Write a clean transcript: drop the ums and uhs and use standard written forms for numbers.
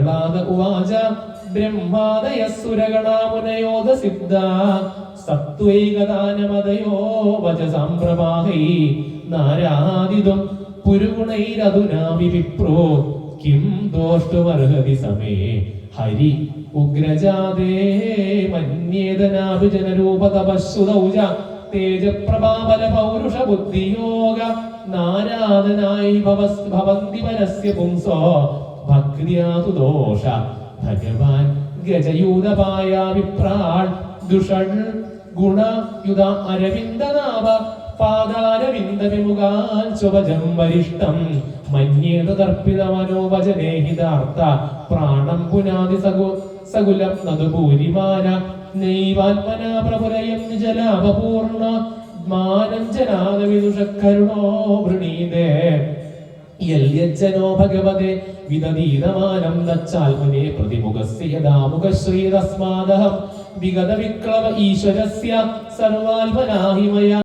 പ്രഹ്ലാദ ഉവാച ബ്രഹ്മാദയസുരഗണാമുനയോദ സിദ്ധ സത്വൈകദാനമതയോ വചസാം പ്രവാഹൈ നാരാദിതും പുരുഗുണൈരധുനാപി വിപ്രോ കിം ദോഷ്ടുമർഹതി സമേ ഹരി ഉഗ്രജാതേ മന്യേതനാഭിജനരൂപതപശ്രുതൗജ തേജപ്രഭാബല പൗരുഷ ബുദ്ധിയോഗ നാരാദനായി ഭവന്തി പരസ്യ പുംസോ ഭക്തിയാതു ദോഷ ഭഗവാൻ ഗജയൂതപായ വിപ്രാൾ ദുഷൺ ഗുണ യുധ അരവിന്ദനാഭ പാദാരവിന്ദ വിമുഖാൻ ശുഭജം വരിഷ്ടം മന്യേത തർപ്പിത മനോവചനേഹിതാർത്ഥ പ്രാണം പുനാതി സകുലം നദുപൂരിമാന നൈവാത്മനാ പ്രപുരയം നിജലാഭപൂർണ മാനം ജനാദ വിദുഷക്കരുണോ വൃണീതേ യല്യജ്ജനോ ഭഗവതേ വിദധീതമാനം നച്ചാൽമനേ പ്രതിമുഖസ്യ യദാമുഖശ്രീ തസ്മാദഹം വിഗത വിക്ലവ ഈശ്വരസ്യ സർവാൽമനാ ഹിമയ